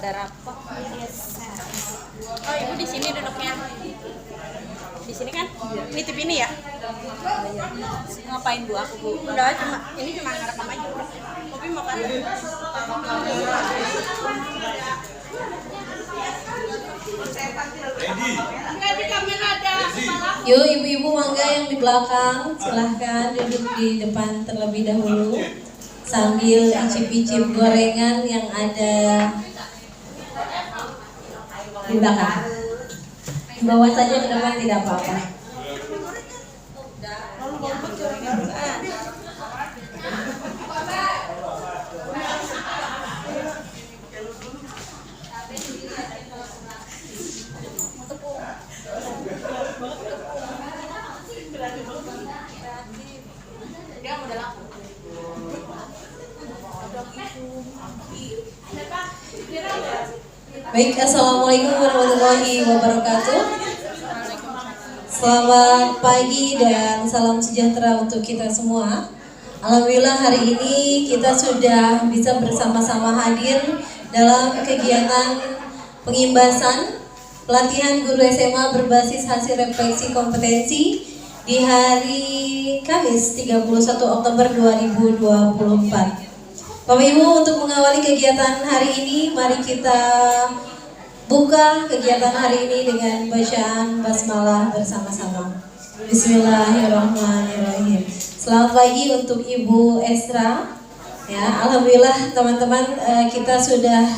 ada rapat. Oh, ibu di sini duduknya. Di sini kan? Ini TV ini ya? Ngapain Bu aku, Bu? Udah, ini cuma ngerekam aja. Kopi mau kan? Yuk ibu-ibu mangga yang di belakang silahkan duduk di depan terlebih dahulu sambil icip-icip gorengan yang ada di belakang. Bawa saja ke depan tidak apa-apa. Baik, assalamualaikum warahmatullahi wabarakatuh. Selamat pagi dan salam sejahtera untuk kita semua. Alhamdulillah hari ini kita sudah bisa bersama-sama hadir dalam kegiatan pengimbasan pelatihan guru SMA berbasis hasil refleksi kompetensi di hari Kamis 31 Oktober 2024. Bapak Ibu, untuk mengawali kegiatan hari ini, mari kita buka kegiatan hari ini dengan bacaan basmalah bersama-sama. Bismillahirrahmanirrahim. Selamat pagi untuk Ibu Esra. Ya, alhamdulillah teman-teman, kita sudah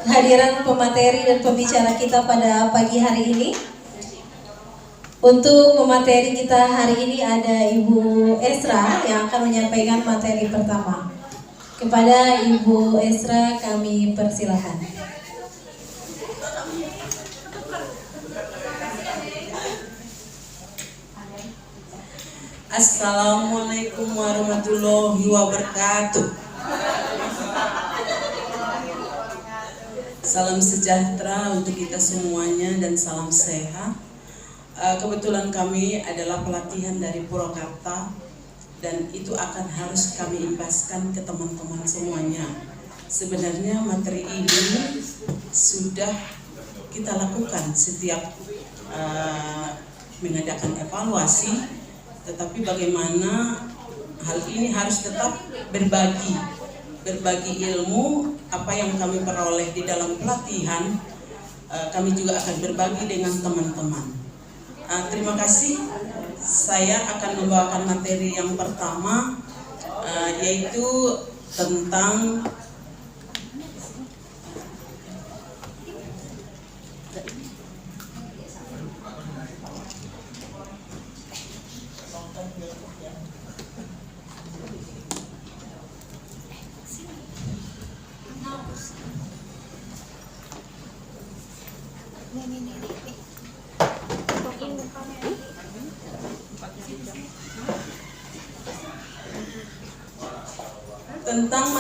kehadiran pemateri dan pembicara kita pada pagi hari ini. Untuk pemateri kita hari ini ada Ibu Esra yang akan menyampaikan materi pertama. Kepada Ibu Esra kami persilakan. Assalamualaikum warahmatullahi wabarakatuh. Salam sejahtera untuk kita semuanya dan salam sehat. Kebetulan kami adalah pelatihan dari Purwakarta dan itu akan harus kami imbaskan ke teman-teman semuanya. Sebenarnya materi ini sudah kita lakukan setiap mengadakan evaluasi, tetapi bagaimana hal ini harus tetap berbagi ilmu apa yang kami peroleh di dalam pelatihan. Kami juga akan berbagi dengan teman-teman. Terima kasih. Saya akan membawakan materi yang pertama, yaitu tentang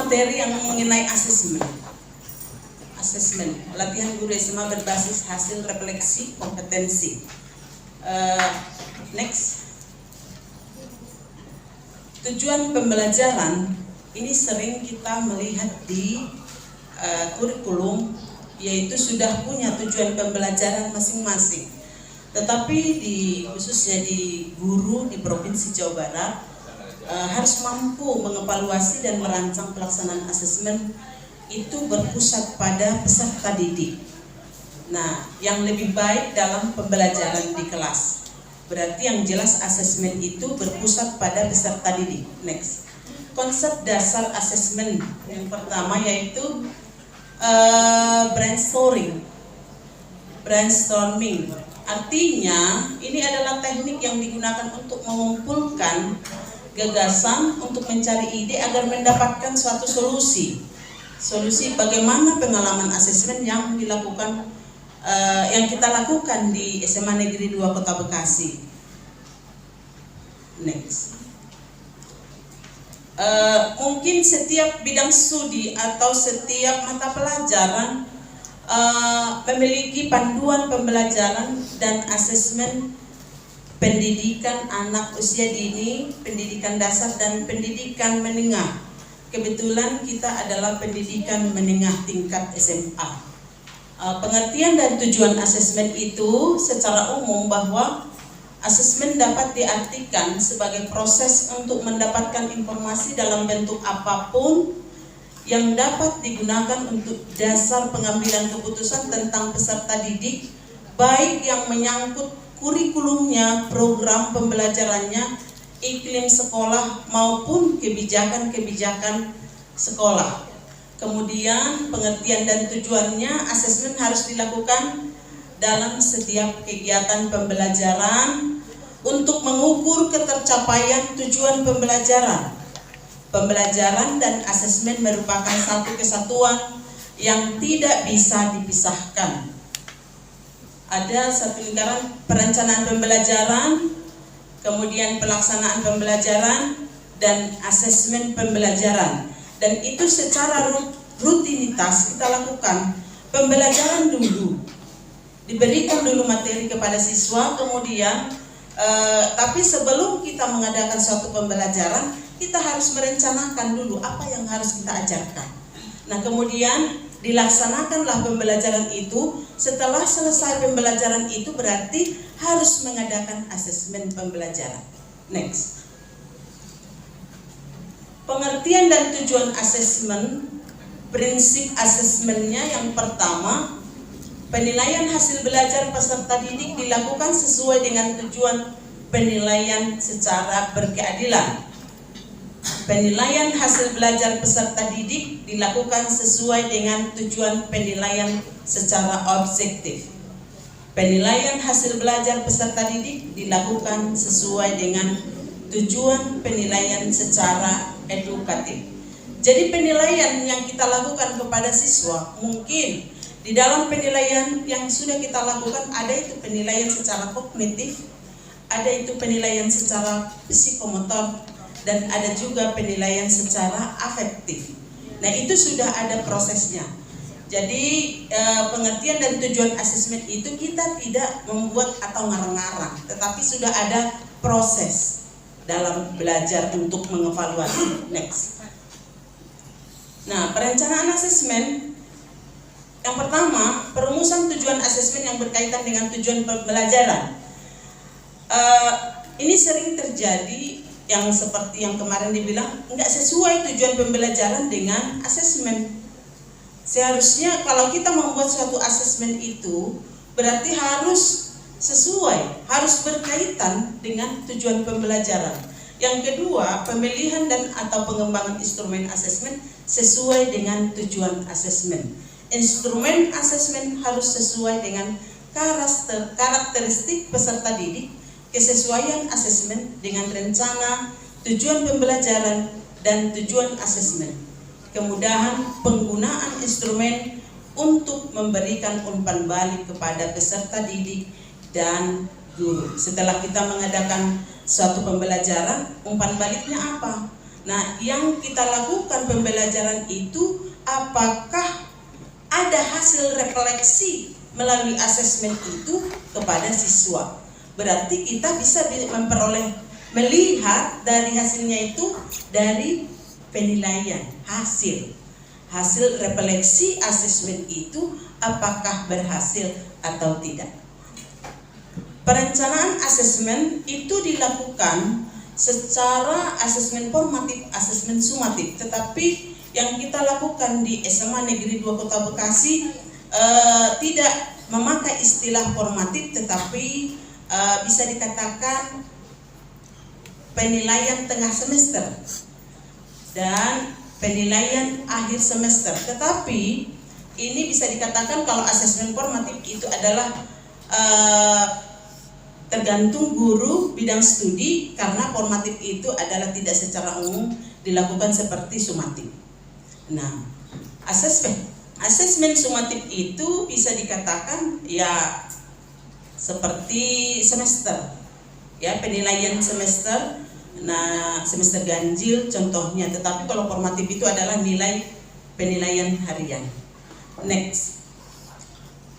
materi yang mengenai asesmen, latihan guru SMA berbasis hasil refleksi kompetensi. Next. Tujuan pembelajaran ini sering kita melihat di kurikulum, yaitu sudah punya tujuan pembelajaran masing-masing. Tetapi khususnya di guru di Provinsi Jawa Barat harus mampu mengevaluasi dan merancang pelaksanaan asesmen itu berpusat pada peserta didik. Nah, yang lebih baik dalam pembelajaran di kelas. Berarti yang jelas asesmen itu berpusat pada peserta didik. Next. Konsep dasar asesmen yang pertama yaitu brainstorming. Artinya, ini adalah teknik yang digunakan untuk mengumpulkan gagasan untuk mencari ide agar mendapatkan suatu solusi bagaimana pengalaman asesmen yang dilakukan yang kita lakukan di SMA Negeri 2 Kota Bekasi. Next. Mungkin setiap bidang studi atau setiap mata pelajaran memiliki panduan pembelajaran dan asesmen pendidikan anak usia dini, pendidikan dasar dan pendidikan menengah. Kebetulan kita adalah pendidikan menengah tingkat SMA. Pengertian dan tujuan asesmen itu secara umum bahwa asesmen dapat diartikan sebagai proses untuk mendapatkan informasi dalam bentuk apapun yang dapat digunakan untuk dasar pengambilan keputusan tentang peserta didik, baik yang menyangkut kurikulumnya, program pembelajarannya, iklim sekolah maupun kebijakan-kebijakan sekolah. Kemudian pengertian dan tujuannya, asesmen harus dilakukan dalam setiap kegiatan pembelajaran untuk mengukur ketercapaian tujuan pembelajaran. Pembelajaran dan asesmen merupakan satu kesatuan yang tidak bisa dipisahkan. Ada satu lingkaran perencanaan pembelajaran, kemudian pelaksanaan pembelajaran, dan asesmen pembelajaran. Dan itu secara rutinitas kita lakukan. Pembelajaran dulu, diberikan dulu materi kepada siswa, kemudian tapi sebelum kita mengadakan suatu pembelajaran, kita harus merencanakan dulu apa yang harus kita ajarkan. Nah, kemudian dilaksanakanlah pembelajaran itu. Setelah selesai pembelajaran itu berarti harus mengadakan asesmen pembelajaran. Next. Pengertian dan tujuan asesmen, prinsip asesmennya yang pertama, penilaian hasil belajar peserta didik dilakukan sesuai dengan tujuan penilaian secara berkeadilan. Penilaian hasil belajar peserta didik dilakukan sesuai dengan tujuan penilaian secara objektif. Penilaian hasil belajar peserta didik dilakukan sesuai dengan tujuan penilaian secara edukatif. Jadi penilaian yang kita lakukan kepada siswa, mungkin di dalam penilaian yang sudah kita lakukan ada itu penilaian secara kognitif, ada itu penilaian secara psikomotor, dan ada juga penilaian secara afektif. Nah, itu sudah ada prosesnya. Jadi pengertian dan tujuan asesmen itu kita tidak membuat atau ngarang-ngarang, tetapi sudah ada proses dalam belajar untuk mengevaluasi. Next. Nah, perencanaan asesmen yang pertama, perumusan tujuan asesmen yang berkaitan dengan tujuan pembelajaran. Ini sering terjadi yang seperti yang kemarin dibilang, nggak sesuai tujuan pembelajaran dengan asesmen. Seharusnya kalau kita membuat suatu asesmen itu berarti harus sesuai, harus berkaitan dengan tujuan pembelajaran. Yang kedua, pemilihan dan atau pengembangan instrumen asesmen sesuai dengan tujuan asesmen. Instrumen asesmen harus sesuai dengan karakteristik peserta didik, kesesuaian asesmen dengan rencana, tujuan pembelajaran, dan tujuan asesmen. Kemudahan penggunaan instrumen untuk memberikan umpan balik kepada peserta didik dan guru. Setelah kita mengadakan suatu pembelajaran, umpan baliknya apa? Nah, yang kita lakukan pembelajaran itu apakah ada hasil refleksi melalui asesmen itu kepada siswa? Berarti kita bisa melihat dari hasilnya itu dari penilaian hasil refleksi asesmen itu apakah berhasil atau tidak. Perencanaan asesmen itu dilakukan secara asesmen formatif, asesmen sumatif. Tetapi yang kita lakukan di SMA Negeri 2 Kota Bekasi tidak memakai istilah formatif, tetapi bisa dikatakan penilaian tengah semester dan penilaian akhir semester. Tetapi ini bisa dikatakan kalau asesmen formatif itu adalah tergantung guru bidang studi, karena formatif itu adalah tidak secara umum dilakukan seperti sumatif. Nah, asesmen sumatif itu bisa dikatakan ya seperti semester, ya penilaian semester. Nah, semester ganjil contohnya. Tetapi kalau formatif itu adalah nilai penilaian harian. Next,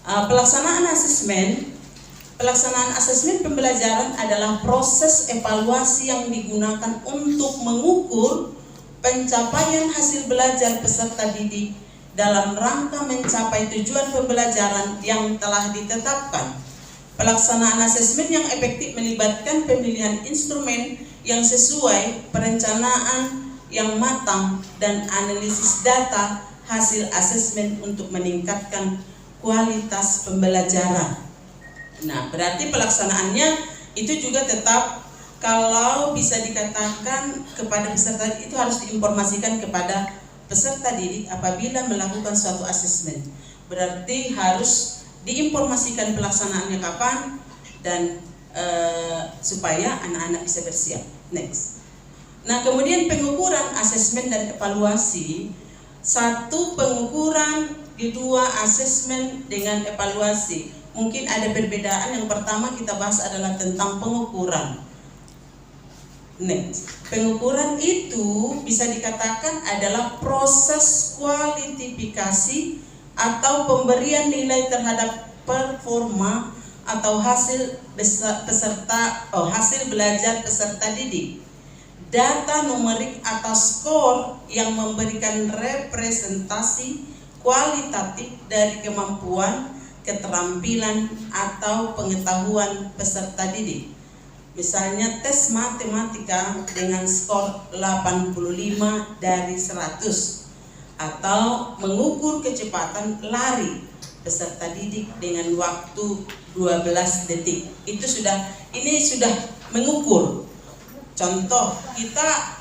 pelaksanaan asesmen. Pelaksanaan asesmen pembelajaran adalah proses evaluasi yang digunakan untuk mengukur pencapaian hasil belajar peserta didik dalam rangka mencapai tujuan pembelajaran yang telah ditetapkan. Pelaksanaan asesmen yang efektif melibatkan pemilihan instrumen yang sesuai, perencanaan yang matang, dan analisis data hasil asesmen untuk meningkatkan kualitas pembelajaran. Nah, berarti pelaksanaannya itu juga tetap, kalau bisa dikatakan kepada peserta itu harus diinformasikan kepada peserta didik apabila melakukan suatu asesmen. Berarti harus diinformasikan pelaksanaannya kapan dan supaya anak-anak bisa bersiap. Next. Nah, kemudian pengukuran, asesmen dan evaluasi. Satu pengukuran, kedua asesmen dengan evaluasi. Mungkin ada perbedaan. Yang pertama kita bahas adalah tentang pengukuran. Next. Pengukuran itu bisa dikatakan adalah proses kualitifikasi atau pemberian nilai terhadap performa atau hasil belajar peserta didik. Data numerik atau skor yang memberikan representasi kualitatif dari kemampuan, keterampilan atau pengetahuan peserta didik. Misalnya tes matematika dengan skor 85 dari 100, atau mengukur kecepatan lari peserta didik dengan waktu 12 detik. Ini sudah mengukur. Contoh, kita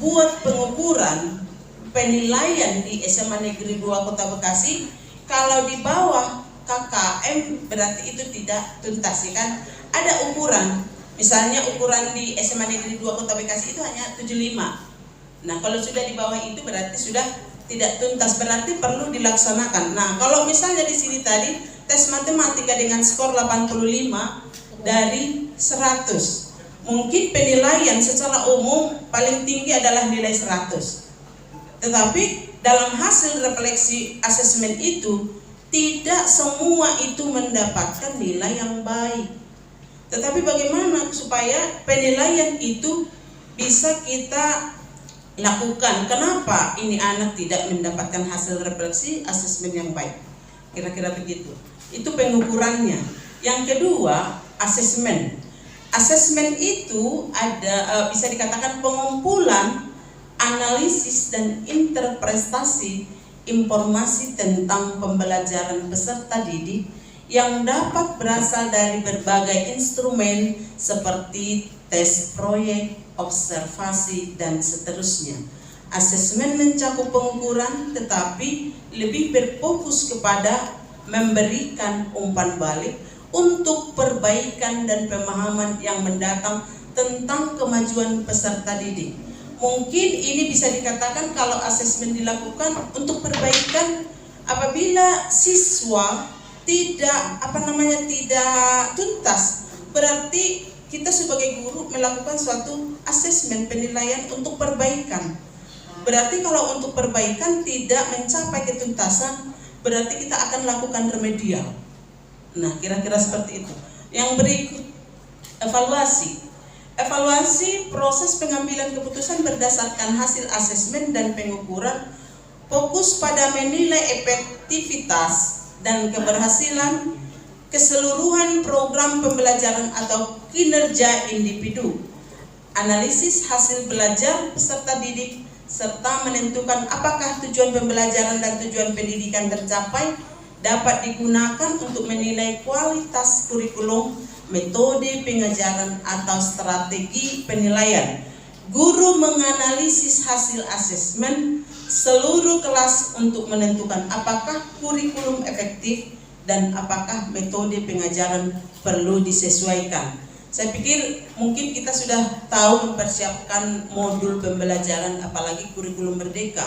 buat pengukuran penilaian di SMA Negeri 2 Kota Bekasi, kalau di bawah KKM berarti itu tidak tuntas, kan? Ada ukuran. Misalnya ukuran di SMA Negeri 2 Kota Bekasi itu hanya 75. Nah, kalau sudah di bawah itu berarti sudah tidak tuntas, berarti perlu dilaksanakan. Nah, kalau misalnya di sini tadi tes matematika dengan skor 85 dari 100. Mungkin penilaian secara umum paling tinggi adalah nilai 100. Tetapi dalam hasil refleksi asesmen itu tidak semua itu mendapatkan nilai yang baik. Tetapi bagaimana supaya penilaian itu bisa kita lakukan? Kenapa ini anak tidak mendapatkan hasil refleksi asesmen yang baik? Kira-kira begitu. Itu pengukurannya. Yang kedua, asesmen. Asesmen itu ada bisa dikatakan pengumpulan, analisis dan interpretasi informasi tentang pembelajaran peserta didik yang dapat berasal dari berbagai instrumen seperti tes proyek, observasi, dan seterusnya. Asesmen mencakup pengukuran tetapi lebih berfokus kepada memberikan umpan balik untuk perbaikan dan pemahaman yang mendatang tentang kemajuan peserta didik. Mungkin ini bisa dikatakan kalau asesmen dilakukan untuk perbaikan apabila siswa tidak tuntas, berarti kita sebagai guru melakukan suatu asesmen penilaian untuk perbaikan. Berarti kalau untuk perbaikan tidak mencapai ketuntasan, berarti kita akan lakukan remedial. Nah, kira-kira seperti itu. Yang berikut, evaluasi. Evaluasi proses pengambilan keputusan berdasarkan hasil asesmen dan pengukuran, fokus pada menilai efektivitas dan keberhasilan keseluruhan program pembelajaran atau kinerja individu, analisis hasil belajar peserta didik, serta menentukan apakah tujuan pembelajaran dan tujuan pendidikan tercapai, dapat digunakan untuk menilai kualitas kurikulum, metode pengajaran atau strategi penilaian. Guru menganalisis hasil asesmen seluruh kelas untuk menentukan apakah kurikulum efektif dan apakah metode pengajaran perlu disesuaikan. Saya pikir mungkin kita sudah tahu mempersiapkan modul pembelajaran, apalagi kurikulum merdeka.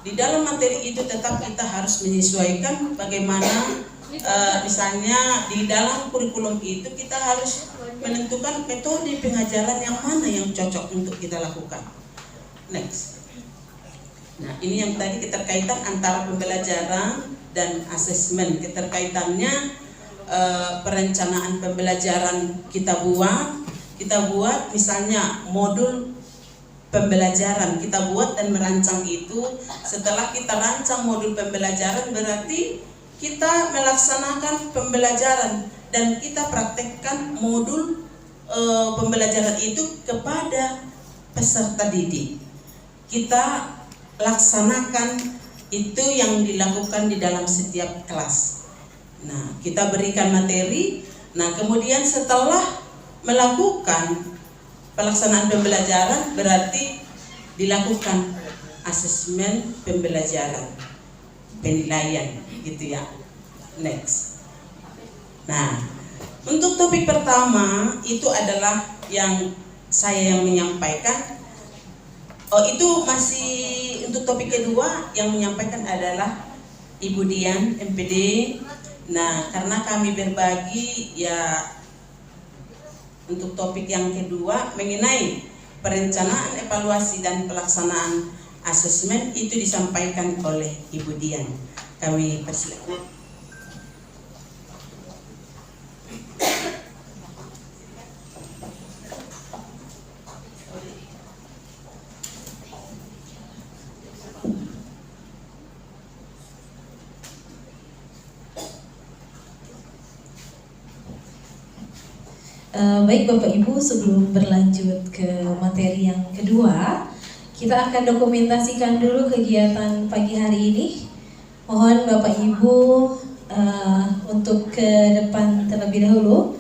Di dalam materi itu tetap kita harus menyesuaikan bagaimana misalnya di dalam kurikulum itu kita harus menentukan metode pengajaran yang mana yang cocok untuk kita lakukan. Next. Nah, ini yang tadi keterkaitan antara pembelajaran dan asesmen. Keterkaitannya perencanaan pembelajaran kita buat misalnya modul pembelajaran kita buat dan merancang itu. Setelah kita rancang modul pembelajaran, berarti kita melaksanakan pembelajaran dan kita praktekkan modul pembelajaran itu kepada peserta didik. Kita laksanakan itu yang dilakukan di dalam setiap kelas. Nah, kita berikan materi. Nah, kemudian setelah melakukan pelaksanaan pembelajaran, berarti dilakukan asesmen pembelajaran, penilaian, gitu ya. Next. Nah, untuk topik pertama itu adalah yang saya yang menyampaikan. Oh, itu masih untuk topik kedua yang menyampaikan adalah Ibu Dian, MPD. Nah, karena kami berbagi ya untuk topik yang kedua mengenai perencanaan, evaluasi dan pelaksanaan asesmen, itu disampaikan oleh Ibu Dian. Kami persilakan. Baik Bapak Ibu, sebelum berlanjut ke materi yang kedua, kita akan dokumentasikan dulu kegiatan pagi hari ini. Mohon Bapak Ibu untuk ke depan terlebih dahulu,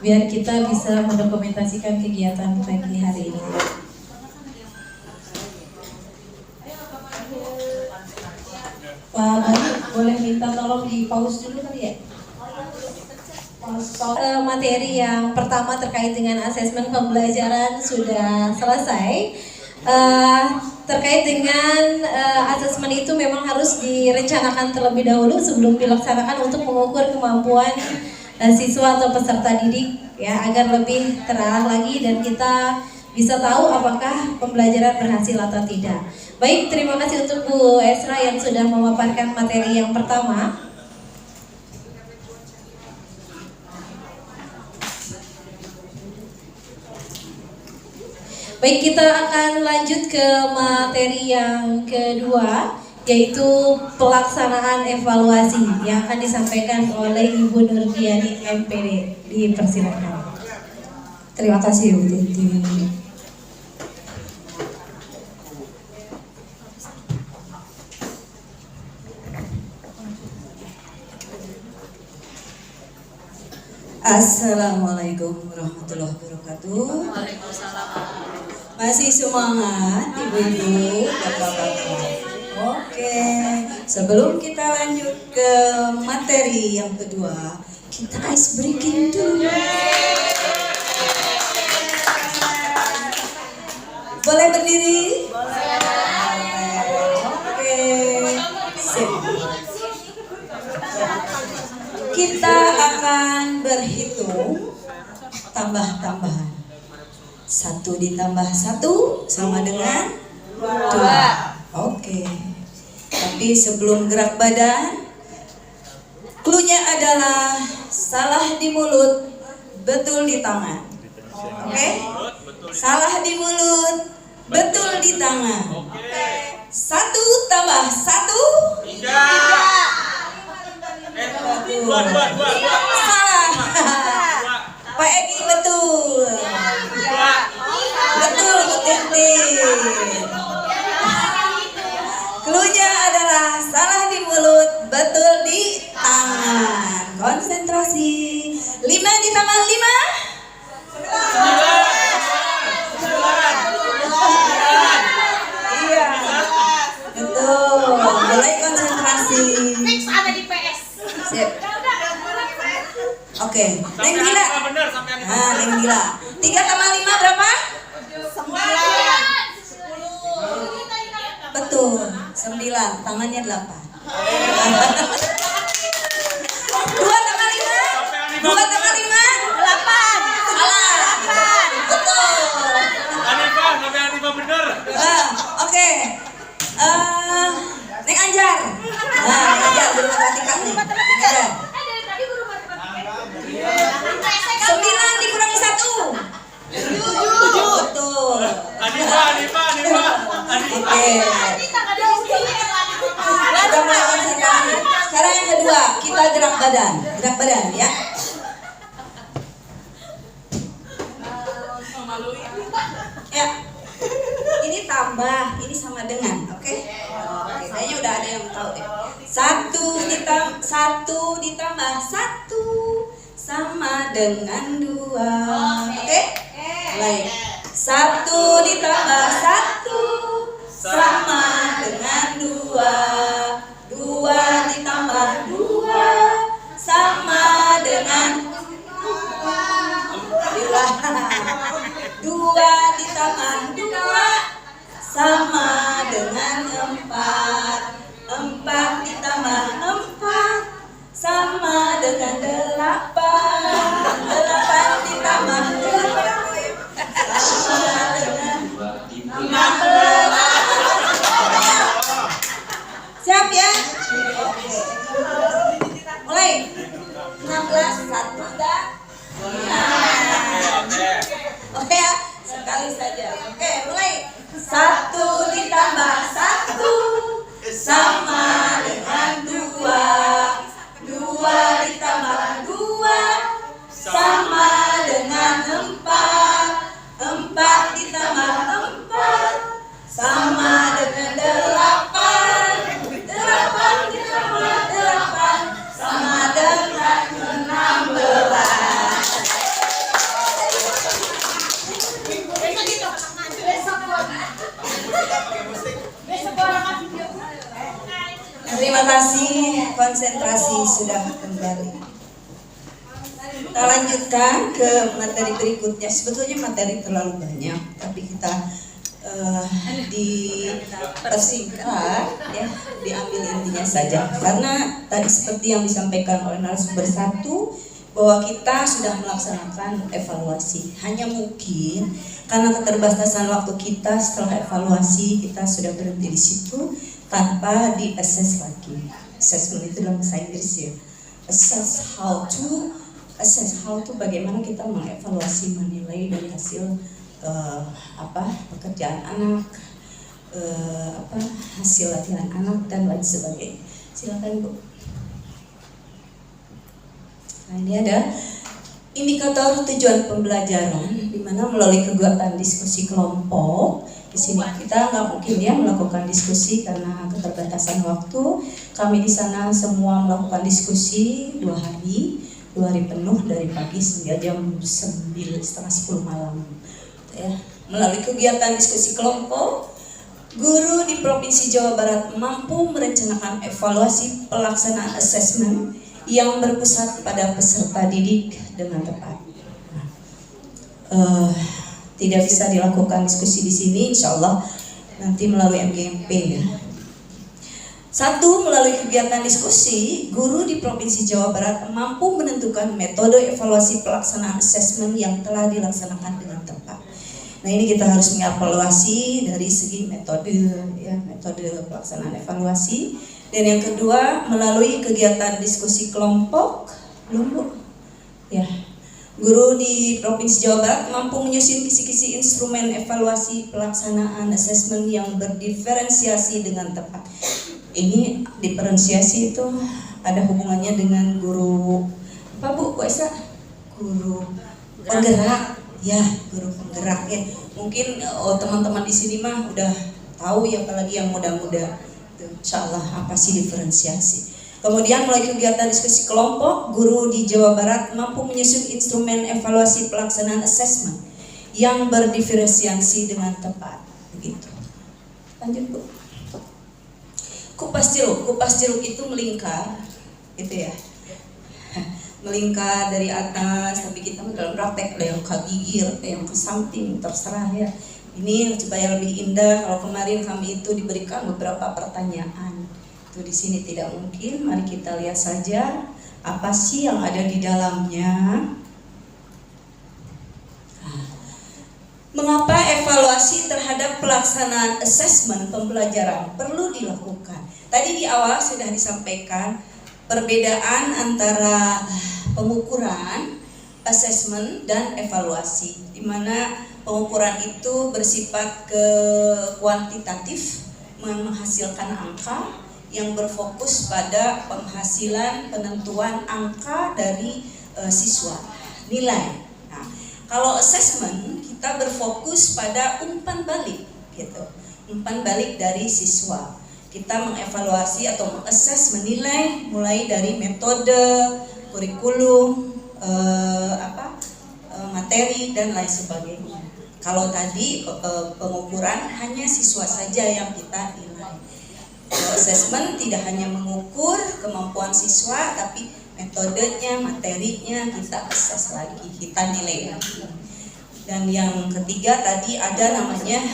biar kita bisa mendokumentasikan kegiatan pagi hari ini. Pak Bani, boleh minta tolong di pause dulu kali ya? Materi yang pertama terkait dengan asesmen pembelajaran sudah selesai. Terkait dengan asesmen itu memang harus direncanakan terlebih dahulu sebelum dilaksanakan untuk mengukur kemampuan siswa atau peserta didik ya, agar lebih terarah lagi dan kita bisa tahu apakah pembelajaran berhasil atau tidak. Baik, terima kasih untuk Bu Esra yang sudah memaparkan materi yang pertama. Baik, kita akan lanjut ke materi yang kedua, yaitu pelaksanaan evaluasi yang akan disampaikan oleh Ibu Nurdiani MPD. Dipersilakan. Terima kasih Bu Titi. Assalamualaikum warahmatullahi wabarakatuh. Masih semangat ibu-ibu, bapak-bapak. Oke, sebelum kita lanjut ke materi yang kedua, kita ice breaking dulu. Boleh berdiri? Oke, sip. Kita akan berhitung tambah-tambahan. 1 ditambah 1 sama dengan 2. Oke. Tapi sebelum gerak badan, cluenya adalah salah di mulut, betul di tangan. Oke? Salah di mulut, betul di tangan. 1 tambah 1 salah. Pak Egi betul. Betul Bu Titi. Cluenya adalah salah di mulut, betul di tangan. Konsentrasi. 5 ditambah 5 iya. Betul. Mulai konsentrasi. Fix ada di PS. Sip. Oke, Neng Gila. Nah, Neng Gila. 3 tambah 5 berapa? 9. Betul, 9. Tangannya 8. 2 tambah 5? 2 tambah 5? 8. Salah. 8. Betul. Hanifah bener. Oke. Neng Anjar. Nah, Neng Anjar guru matematika nih. Neng Anjar. 9 dikurangi 1. 7. Betul. Hanifah. Oke. Kita mulai konsentrasi. Sekarang yang kedua, kita gerak badan. Gerak badan ya. Ya. Ini tambah, ini sama dengan, oke? Oke, kayaknya udah ada yang tahu deh. Satu ditambah satu sama dengan dua. Oke? Mulai. Satu ditambah satu sama dengan dua. Dua ditambah dua sama dengan dua. Dua ditambah dua sama dengan empat. Empat ditambah empat sama dengan delapan. Delapan ditambah delapan sama dengan 16. Siap ya? Oke. Mulai. 16 satu dan oke ya, sekali saja. Oke, mulai. Satu ditambah satu sama dengan dua. Dua ditambah dua sama dengan empat. Empat ditambah empat sama dengan delapan. Delapan ditambah delapan sama dengan 16. Terima kasih, konsentrasi sudah kembali. Kita lanjutkan ke materi berikutnya. Sebetulnya materi terlalu banyak, tapi kita dipersingkat ya, diambil intinya saja. Karena tadi seperti yang disampaikan oleh narasumber satu, bahwa kita sudah melaksanakan evaluasi. Hanya mungkin karena keterbatasan waktu kita setelah evaluasi, kita sudah berhenti di situ tanpa di-assess lagi. Assessment itu dalam bahasa Inggris ya. Assess how to bagaimana kita mengevaluasi, menilai dari hasil pekerjaan anak, hasil latihan anak dan lain sebagainya. Silakan Bu. Nah, ini ada indikator tujuan pembelajaran, di mana melalui kegiatan diskusi kelompok. Di sini kita nggak mungkin ya melakukan diskusi karena keterbatasan waktu. Kami di sana semua melakukan diskusi 2 hari penuh dari pagi hingga jam 9:30 malam. Ya, melalui kegiatan diskusi kelompok, guru di Provinsi Jawa Barat mampu merencanakan evaluasi pelaksanaan asesmen yang berpusat pada peserta didik dengan tepat. Tidak bisa dilakukan diskusi di sini, insya Allah nanti melalui MGMP ya. Satu, melalui kegiatan diskusi, guru di Provinsi Jawa Barat mampu menentukan metode evaluasi pelaksanaan asesmen yang telah dilaksanakan dengan tepat. Nah, ini kita harus mengevaluasi dari segi metode ya, metode pelaksanaan evaluasi. Dan yang kedua, melalui kegiatan diskusi kelompok, belum Bu? Ya. Guru di Provinsi Jawa Barat mampu menyusun kisi-kisi instrumen evaluasi pelaksanaan asesmen yang berdiferensiasi dengan tepat. Ini diferensiasi itu ada hubungannya dengan guru apa Bu Esa? Guru penggerak. Ya, guru penggerak ya. Mungkin teman-teman di sini mah udah tahu ya, apalagi yang muda-muda. Insya Allah apa sih diferensiasi. Kemudian melalui kegiatan diskusi kelompok, guru di Jawa Barat mampu menyusun instrumen evaluasi pelaksanaan asesmen yang berdiferensiasi dengan tepat. Begitu. Lanjut Bu. Kupas jeruk itu melingkar, gitu ya. Melingkar dari atas, tapi kita dalam praktek ada yang ke gigi, ada yang ke samping, terserah ya. Ini supaya lebih indah. Kalau kemarin kami itu diberikan beberapa pertanyaan, itu di sini tidak mungkin. Mari kita lihat saja apa sih yang ada di dalamnya. Mengapa evaluasi terhadap pelaksanaan asesmen pembelajaran perlu dilakukan? Tadi di awal sudah disampaikan perbedaan antara pengukuran, asesmen, dan evaluasi. Di mana pengukuran itu bersifat kuantitatif, menghasilkan angka yang berfokus pada penghasilan penentuan angka dari siswa, nilai. Nah, kalau assessment kita berfokus pada umpan balik gitu. Umpan balik dari siswa. Kita mengevaluasi atau mengakses, menilai mulai dari metode, kurikulum, materi dan lain sebagainya. Kalau tadi pengukuran hanya siswa saja yang kita nilai. Assessment tidak hanya mengukur kemampuan siswa, tapi metodenya, materinya kita akses lagi, kita nilai lagi. Dan yang ketiga tadi ada namanya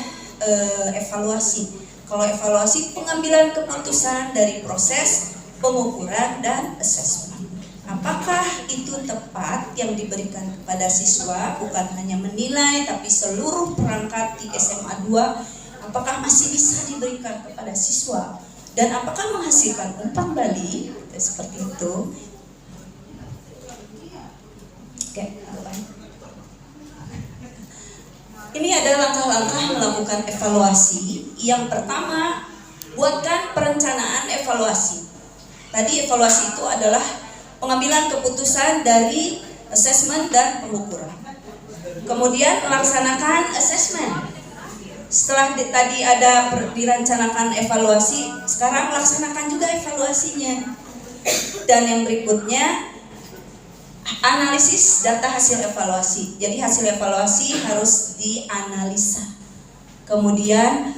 evaluasi. Kalau evaluasi, pengambilan keputusan dari proses pengukuran dan assessment. Apakah itu tepat yang diberikan kepada siswa, bukan hanya menilai tapi seluruh perangkat di SMA 2, apakah masih bisa diberikan kepada siswa dan apakah menghasilkan umpan balik seperti itu. Oke, ini adalah langkah-langkah melakukan evaluasi. Yang pertama, buatkan perencanaan evaluasi. Tadi evaluasi itu adalah pengambilan keputusan dari assessment dan pengukuran. Kemudian laksanakan assessment. Setelah tadi ada direncanakan evaluasi, sekarang laksanakan juga evaluasinya. Dan yang berikutnya, analisis data hasil evaluasi. Jadi hasil evaluasi harus dianalisa. Kemudian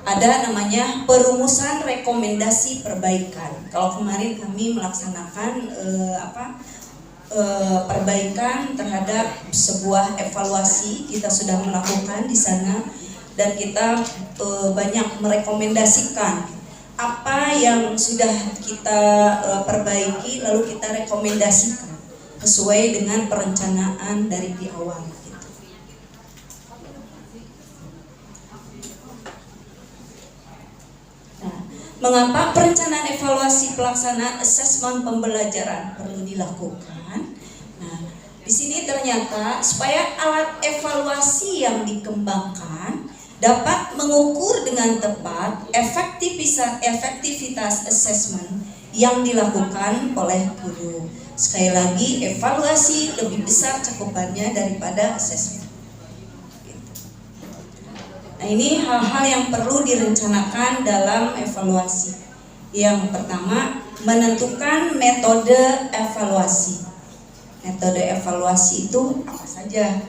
ada namanya perumusan rekomendasi perbaikan. Kalau kemarin kami melaksanakan perbaikan terhadap sebuah evaluasi, kita sudah melakukan di sana dan kita banyak merekomendasikan apa yang sudah kita perbaiki, lalu kita rekomendasikan sesuai dengan perencanaan dari di awal. Mengapa perencanaan evaluasi pelaksanaan asesmen pembelajaran perlu dilakukan? Nah, di sini ternyata supaya alat evaluasi yang dikembangkan dapat mengukur dengan tepat efektivitas asesmen yang dilakukan oleh guru. Sekali lagi, evaluasi lebih besar cakupannya daripada asesmen. Nah, ini hal-hal yang perlu direncanakan dalam evaluasi. Yang pertama, menentukan metode evaluasi. Metode evaluasi itu apa saja?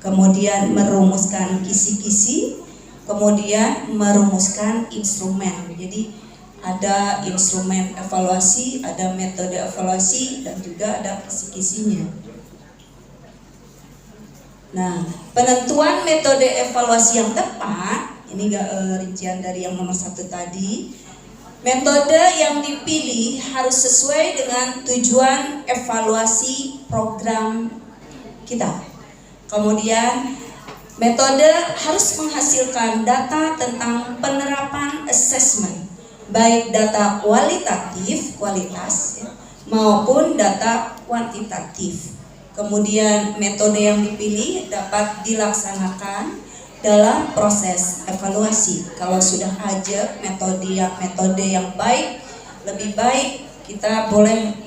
Kemudian merumuskan kisi-kisi, kemudian merumuskan instrumen. Jadi ada instrumen evaluasi, ada metode evaluasi, dan juga ada kisi-kisinya. Nah, penentuan metode evaluasi yang tepat, ini rincian dari yang nomor 1 tadi. Metode yang dipilih harus sesuai dengan tujuan evaluasi program kita. Kemudian, metode harus menghasilkan data tentang penerapan assessment, baik data kualitatif, kualitas, maupun data kuantitatif. Kemudian metode yang dipilih dapat dilaksanakan dalam proses evaluasi. Kalau sudah ada metode yang baik, lebih baik kita boleh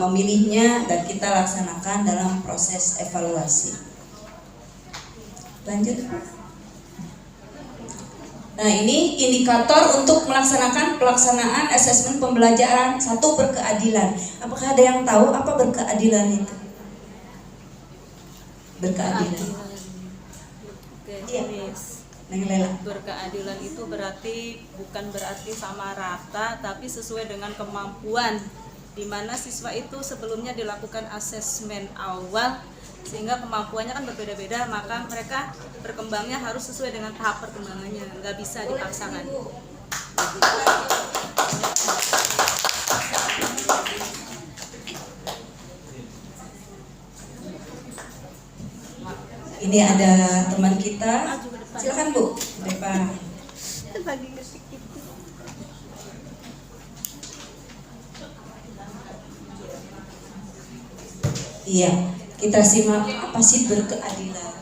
memilihnya dan kita laksanakan dalam proses evaluasi. Lanjut. Nah, ini indikator untuk pelaksanaan asesmen pembelajaran. 1, berkeadilan. Apakah ada yang tahu apa berkeadilan itu? Berkeadilan. Iya. Neng Lela. Berkeadilan itu bukan berarti sama rata, tapi sesuai dengan kemampuan. Di mana siswa itu sebelumnya dilakukan asesmen awal, sehingga kemampuannya kan berbeda-beda, maka mereka berkembangnya harus sesuai dengan tahap perkembangannya, nggak bisa dipaksakan. Ini ada teman kita, silakan Bu, depan. Iya, kita simak apa sih berkeadilan.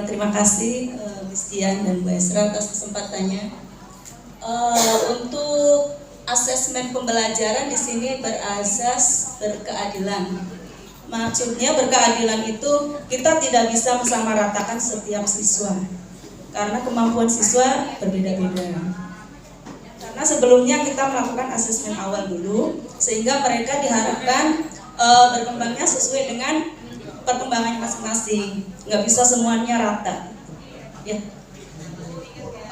Terima kasih Ms. Dian dan Bu Esra atas kesempatannya. Untuk asesmen pembelajaran di sini berasas berkeadilan. Maksudnya berkeadilan itu kita tidak bisa mensamaratakan setiap siswa karena kemampuan siswa berbeda-beda. Karena sebelumnya kita melakukan asesmen awal dulu sehingga mereka diharapkan berkembangnya sesuai dengan perkembangan masing-masing. Nggak bisa semuanya rata. Ya.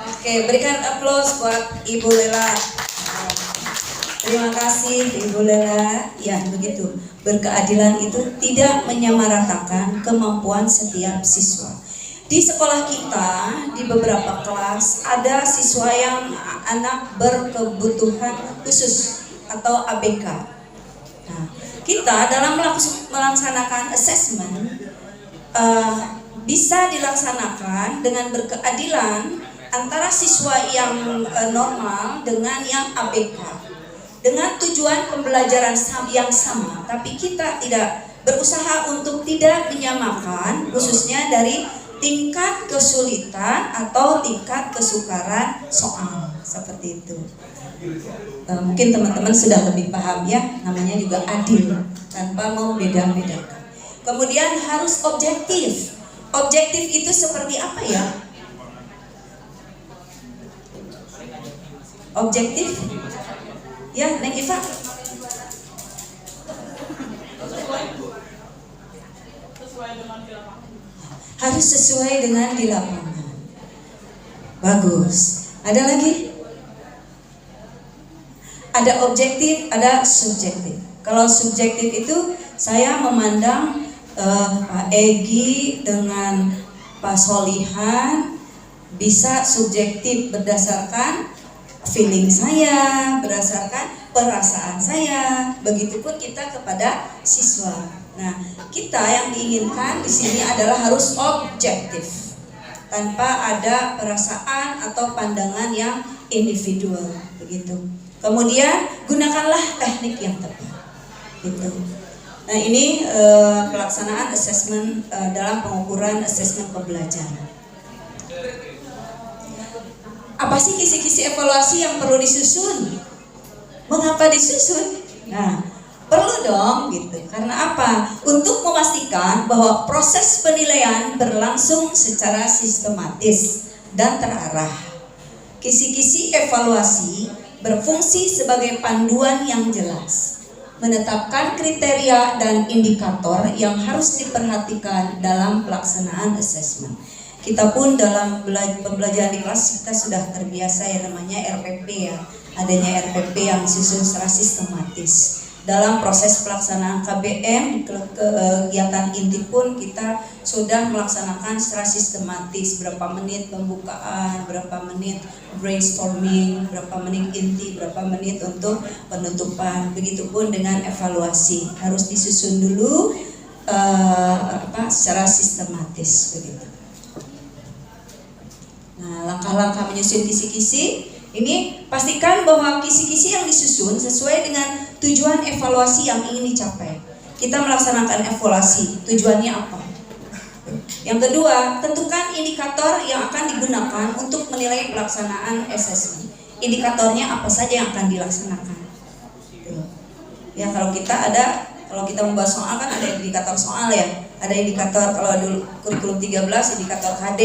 Oke, berikan aplaus buat Ibu Lela. Terima kasih Ibu Lela. Ya, begitu. Berkeadilan itu tidak menyamaratakan kemampuan setiap siswa. Di sekolah kita, di beberapa kelas, ada siswa yang anak berkebutuhan khusus atau ABK. Nah, kita dalam melaksanakan assessment bisa dilaksanakan dengan berkeadilan antara siswa yang normal dengan yang ABK. Dengan tujuan pembelajaran yang sama, tapi kita tidak berusaha untuk tidak menyamakan, khususnya dari tingkat kesulitan atau tingkat kesukaran soal, seperti itu. Mungkin teman-teman sudah lebih paham ya, namanya juga adil, tanpa mau beda-bedakan. Kemudian harus objektif. Objektif itu seperti apa ya? Objektif? Ya, Neng Iva. Harus sesuai dengan di lapangan. Bagus. Ada lagi? Ada objektif, ada subjektif. Kalau subjektif itu saya memandang Pak Egi dengan Pak Solihan bisa subjektif berdasarkan feeling saya, berdasarkan perasaan saya. Begitupun kita kepada siswa. Nah, kita yang diinginkan di sini adalah harus objektif, tanpa ada perasaan atau pandangan yang individual, begitu. Kemudian gunakanlah teknik yang tepat, gitu. Nah, ini pelaksanaan assessment dalam pengukuran assessment pembelajaran. Apa sih kisi-kisi evaluasi yang perlu disusun? Mengapa disusun? Nah, perlu dong gitu. Karena apa? Untuk memastikan bahwa proses penilaian berlangsung secara sistematis dan terarah. Kisi-kisi evaluasi berfungsi sebagai panduan yang jelas, menetapkan kriteria dan indikator yang harus diperhatikan dalam pelaksanaan assessment. Kita pun dalam pembelajaran di kelas kita sudah terbiasa ya namanya RPP ya, adanya RPP yang disusun secara sistematis. Dalam proses pelaksanaan KBM kegiatan inti pun kita sudah melaksanakan secara sistematis, berapa menit pembukaan, berapa menit brainstorming, berapa menit inti, berapa menit untuk penutupan. Begitupun dengan evaluasi harus disusun dulu secara sistematis begitu. Nah, langkah-langkah menyusun kisi-kisi ini pastikan bahwa kisi-kisi yang disusun sesuai dengan tujuan evaluasi yang ingin dicapai. Kita melaksanakan evaluasi, tujuannya apa? Yang kedua, tentukan indikator yang akan digunakan untuk menilai pelaksanaan assessment. Indikatornya apa saja yang akan dilaksanakan? Ya, kalau kita membahas soal kan ada indikator soal ya. Ada indikator kalau dulu kurikulum 13 indikator KD.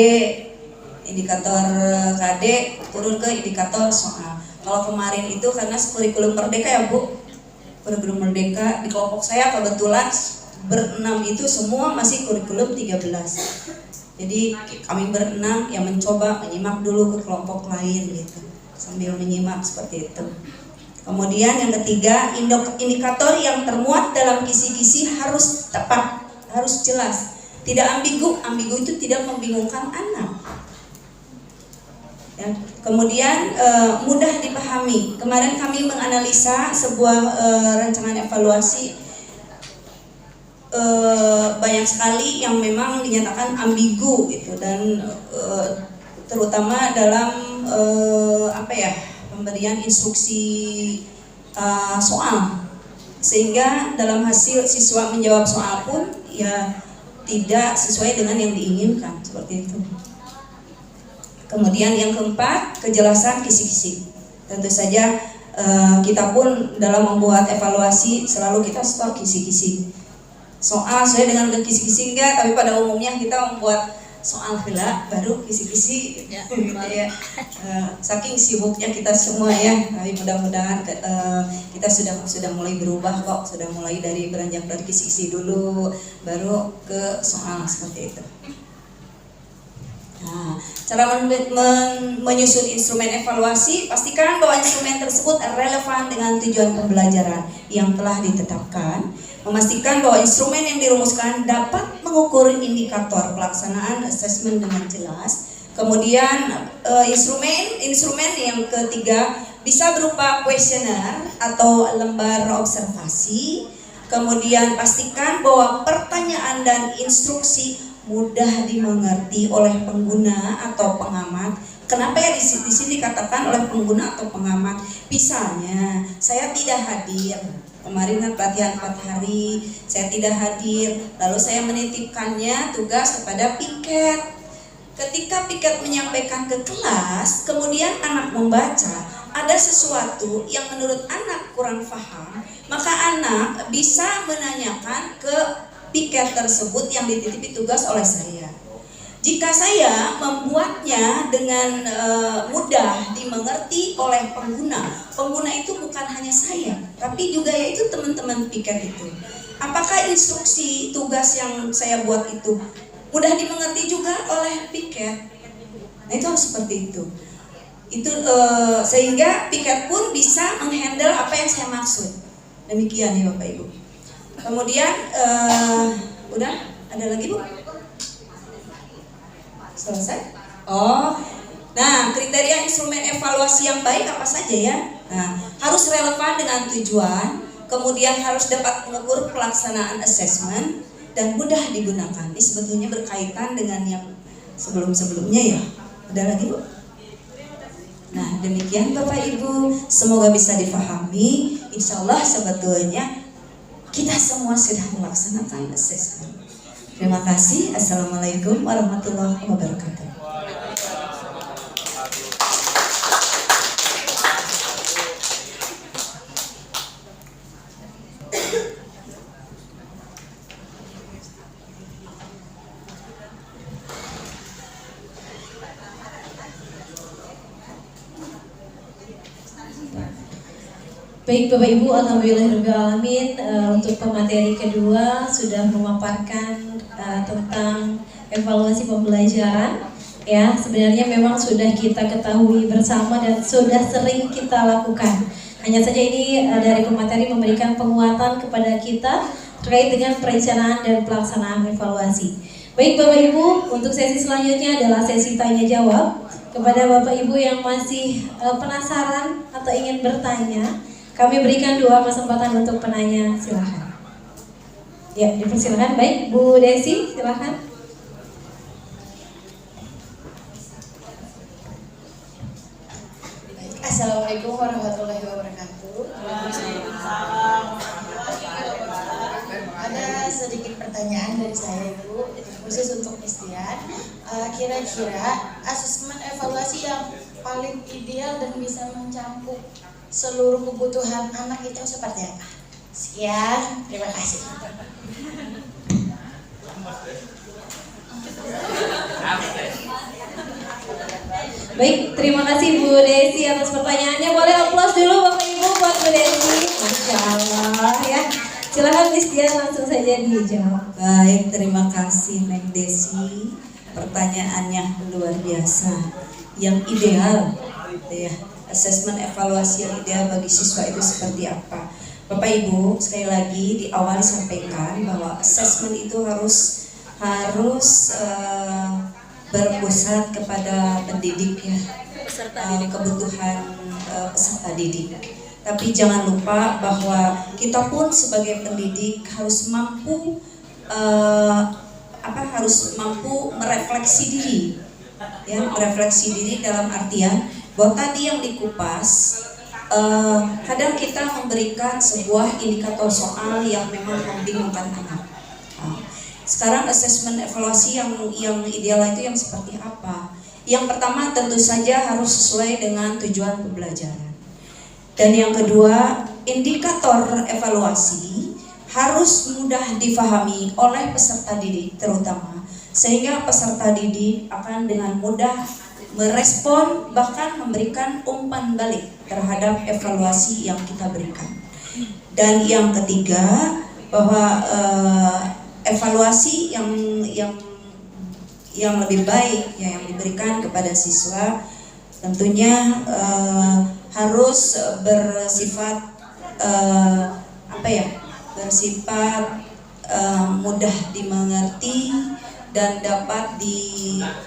Indikator KD turun ke indikator soal. Kalau kemarin itu karena kurikulum merdeka ya Bu, kurikulum merdeka di kelompok saya kebetulan berenam itu semua masih kurikulum 13. Jadi kami berenam yang mencoba menyimak dulu ke kelompok lain gitu, sambil menyimak seperti itu. Kemudian yang ketiga, indikator yang termuat dalam kisi-kisi harus tepat, harus jelas, tidak ambigu. Ambigu itu tidak membingungkan anak. Ya, kemudian mudah dipahami. Kemarin kami menganalisa sebuah rancangan evaluasi, banyak sekali yang memang dinyatakan ambigu gitu, dan terutama dalam pemberian instruksi soal, sehingga dalam hasil siswa menjawab soal pun ya tidak sesuai dengan yang diinginkan, seperti itu. Kemudian yang keempat, kejelasan kisi-kisi. Tentu saja kita pun dalam membuat evaluasi selalu kita store kisi-kisi. Soal sesuai dengan kisi-kisi enggak, tapi pada umumnya kita membuat soal pula baru kisi-kisi ya, gitu ya. Saking sibuknya kita semua ya, tapi mudah-mudahan kita sudah mulai berubah kok, sudah mulai dari beranjak dari kisi-kisi dulu baru ke soal seperti itu. Nah, cara menyusun instrumen evaluasi, pastikan bahwa instrumen tersebut relevan dengan tujuan pembelajaran yang telah ditetapkan. Memastikan bahwa instrumen yang dirumuskan dapat mengukur indikator pelaksanaan asesmen dengan jelas. Kemudian instrumen yang ketiga bisa berupa kuesioner atau lembar observasi. Kemudian pastikan bahwa pertanyaan dan instruksi mudah dimengerti oleh pengguna atau pengamat. Kenapa ya di sini dikatakan oleh pengguna atau pengamat? Misalnya, saya tidak hadir. Kemarin kan pelatihan 4 hari, saya tidak hadir. Lalu saya menitipkannya tugas kepada piket. Ketika piket menyampaikan ke kelas, kemudian anak membaca, ada sesuatu yang menurut anak kurang paham, maka anak bisa menanyakan ke piket tersebut yang dititipi tugas oleh saya. Jika saya membuatnya dengan mudah dimengerti oleh pengguna itu bukan hanya saya, tapi juga yaitu teman-teman piket itu. Apakah instruksi tugas yang saya buat itu mudah dimengerti juga oleh piket? Nah, itu harus seperti itu. Sehingga piket pun bisa menghandle apa yang saya maksud. Demikian ya Bapak Ibu. Kemudian udah ada lagi Bu? Selesai? Oh, nah kriteria instrumen evaluasi yang baik apa saja ya? Nah, harus relevan dengan tujuan, kemudian harus dapat mengukur pelaksanaan asesmen dan mudah digunakan. Ini sebetulnya berkaitan dengan yang sebelum-sebelumnya ya. Ada lagi Bu? Nah demikian Bapak Ibu, semoga bisa difahami. Insya Allah sebetulnya kita semua sudah melaksanakan asesmen. Terima kasih. Assalamualaikum warahmatullahi wabarakatuh. Baik Bapak Ibu, alhamdulillahirrahmanirrahim. Untuk pemateri kedua sudah memaparkan tentang evaluasi pembelajaran. Ya, sebenarnya memang sudah kita ketahui bersama dan sudah sering kita lakukan. Hanya saja ini dari pemateri memberikan penguatan kepada kita terkait dengan perencanaan dan pelaksanaan evaluasi. Baik Bapak Ibu, untuk sesi selanjutnya adalah sesi tanya jawab. Kepada Bapak Ibu yang masih penasaran atau ingin bertanya, kami berikan 2 kesempatan untuk penanya, silahkan. Ya, dipersilakan. Baik, Bu Desi, silahkan. Assalamualaikum warahmatullahi wabarakatuh. Ada sedikit pertanyaan dari saya Ibu, khusus untuk Istian. Kira-kira asesmen evaluasi yang paling ideal dan bisa mencakup seluruh kebutuhan anak itu seperti apa? Sekian, terima kasih. Baik, terima kasih Bu Desi atas pertanyaannya. Boleh aplaus dulu Bapak Ibu buat Bu Desi. Masya Allah ya. Silakan Miss Dian langsung saja dijawab. Baik, terima kasih Mek Desi. Pertanyaannya luar biasa. Yang ideal, ya, asesmen evaluasi yang ideal bagi siswa itu seperti apa? Bapak Ibu, sekali lagi di awal disampaikan bahwa asesmen itu harus berpusat kepada pendidik ya, kebutuhan peserta didik. Tapi jangan lupa bahwa kita pun sebagai pendidik harus mampu merefleksi diri, ya, merefleksi diri dalam artian bahwa tadi yang dikupas, kadang kita memberikan sebuah indikator soal yang memang membingungkan anak. Sekarang asesmen evaluasi yang ideal itu yang seperti apa? Yang pertama tentu saja harus sesuai dengan tujuan pembelajaran. Dan yang kedua, indikator evaluasi harus mudah difahami oleh peserta didik terutama, sehingga peserta didik akan dengan mudah merespon bahkan memberikan umpan balik terhadap evaluasi yang kita berikan. Dan yang ketiga, bahwa evaluasi yang lebih baik yang diberikan kepada siswa tentunya harus bersifat bersifat mudah dimengerti dan dapat diberikan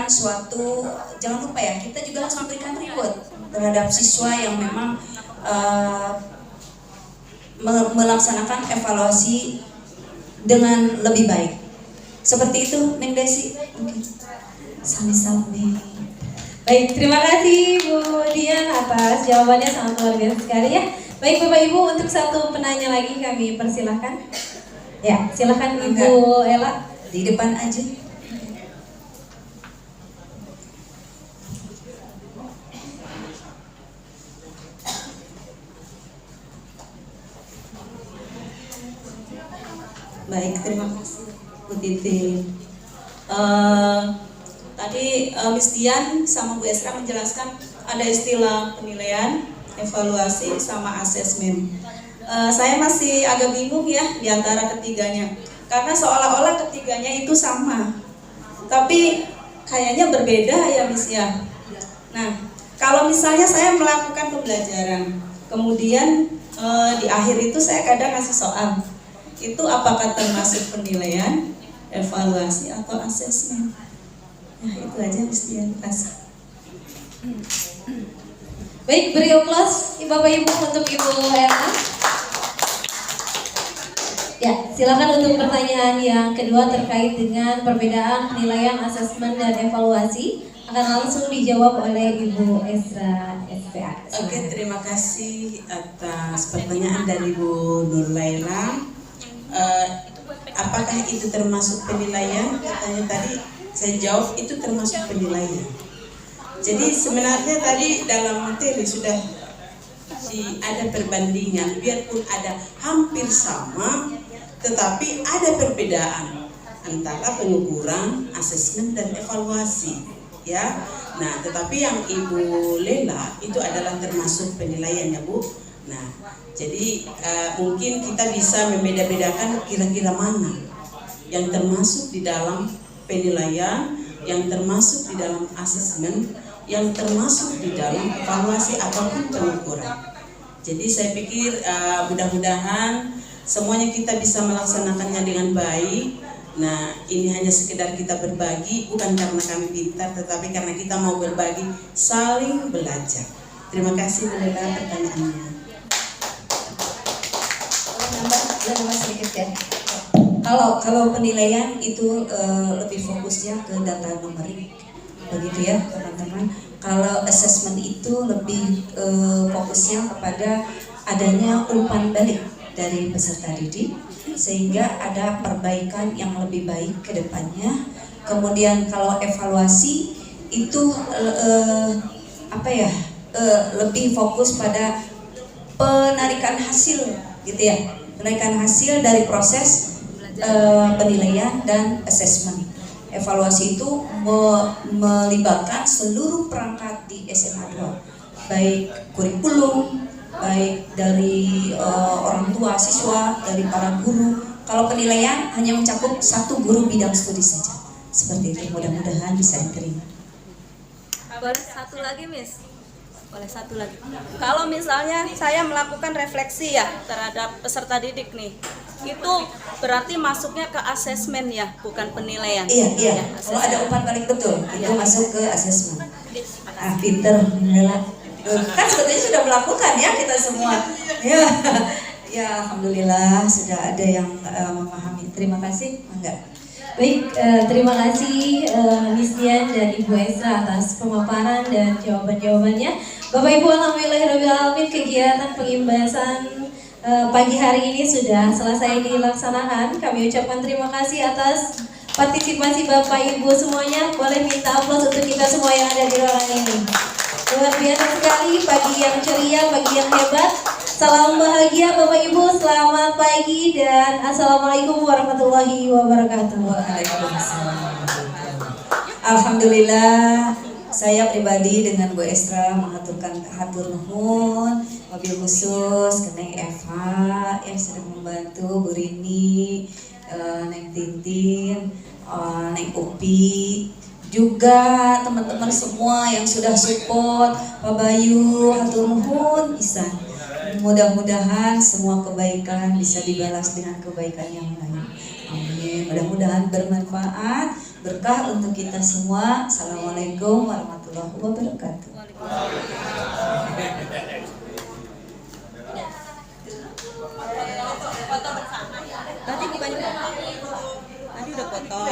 suatu, jangan lupa ya, kita juga harus memberikan reward terhadap siswa yang memang melaksanakan evaluasi dengan lebih baik. Seperti itu, Neng Desi. Mungkin sami-sami. Baik, terima kasih Bu Dian atas jawabannya, sangat luar biasa sekali ya. Baik Bapak Ibu, untuk satu penanya lagi kami persilahkan. Ya, silakan Ibu Ella. Di depan aja. Baik, terima kasih Bu Titi. Tadi Miss Dian sama Bu Esra menjelaskan ada istilah penilaian, evaluasi, sama asesmen. Saya masih agak bingung ya di antara ketiganya, karena seolah-olah ketiganya itu sama, tapi kayaknya berbeda ya Miss ya. Nah, kalau misalnya saya melakukan pembelajaran, kemudian di akhir itu saya kadang ngasih soal, itu apakah termasuk penilaian, evaluasi, atau asesmen? Nah, itu aja Miss Dian. Terima kasih. Baik, beri aplaus Bapak Ibu untuk Ibu Ella. Ya, silakan untuk pertanyaan yang kedua terkait dengan perbedaan penilaian, asesmen, dan evaluasi akan langsung dijawab oleh Ibu Esra SPA. Oke, terima kasih atas pertanyaan dari Bu Nur Laila. Apakah itu termasuk penilaian? Katanya tadi saya jawab itu termasuk penilaian. Jadi sebenarnya tadi dalam materi sudah ada perbandingan, biarpun ada hampir sama, tetapi ada perbedaan antara pengukuran, asesmen, dan evaluasi. Ya, nah tetapi yang Ibu Lela itu adalah termasuk penilaian ya Bu. Nah, jadi mungkin kita bisa membeda-bedakan kira-kira mana yang termasuk di dalam penilaian, yang termasuk di dalam asesmen, yang termasuk di dalam evaluasi ataupun pengukuran. Jadi saya pikir mudah-mudahan semuanya kita bisa melaksanakannya dengan baik. Nah, ini hanya sekedar kita berbagi, bukan karena kami pintar, tetapi karena kita mau berbagi, saling belajar. Terima kasih Bu Lela pertanyaannya. Nambah sedikit ya. Kalau penilaian itu lebih fokusnya ke data numerik, begitu ya teman-teman. Kalau assessment itu lebih fokusnya kepada adanya umpan balik dari peserta didik, sehingga ada perbaikan yang lebih baik ke depannya. Kemudian kalau evaluasi itu lebih fokus pada penarikan hasil, gitu ya. Penarikan hasil dari proses penilaian dan assessment. Evaluasi itu melibatkan seluruh perangkat di SMA 2, baik kurikulum, baik dari orang tua siswa, dari para guru. Kalau penilaian hanya mencakup satu guru bidang studi saja. Seperti itu, mudah-mudahan bisa diterima. Boleh satu lagi Miss? Boleh satu lagi. Kalau misalnya saya melakukan refleksi ya terhadap peserta didik nih, itu berarti masuknya ke asesmen ya, bukan penilaian. Iya. Ya, Kalau ada umpan balik betul, itu masuk ke asesmen. Pinter, Nela. Kan sebetulnya sudah melakukan ya kita semua. Ya, alhamdulillah sudah ada yang memahami. Terima kasih. Enggak. Baik, terima kasih Miss Dian dan Ibu Esra atas pemaparan dan jawaban-jawabannya. Bapak Ibu, alhamdulillahirabbil alamin, kegiatan pengimbasan pagi hari ini sudah selesai dilaksanakan. Kami ucapkan terima kasih atas partisipasi Bapak Ibu semuanya. Boleh minta aplaus untuk kita semua yang ada di ruangan ini. Luar biasa sekali, pagi yang ceria, pagi yang hebat. Salam bahagia Bapak Ibu, selamat pagi dan Assalamualaikum warahmatullahi wabarakatuh. Alhamdulillah, saya pribadi dengan Bu Estra mengaturkan hatur nuhun, wabil khusus ke Neng Eva yang sudah membantu, Bu Rini, Neng Tintin, Neng Upi, juga teman-teman semua yang sudah support, Pak Bayu, hatur nuhun pisan. Mudah-mudahan semua kebaikan bisa dibalas dengan kebaikan yang lain. Amin. Mudah-mudahan bermanfaat, berkah untuk kita semua. Assalamualaikum warahmatullahi wabarakatuh. Tadi bukannya tadi udah foto.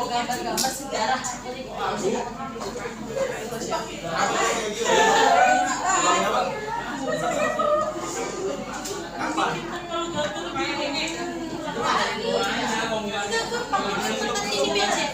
Gambar-gambar sejarah. Ini biasa.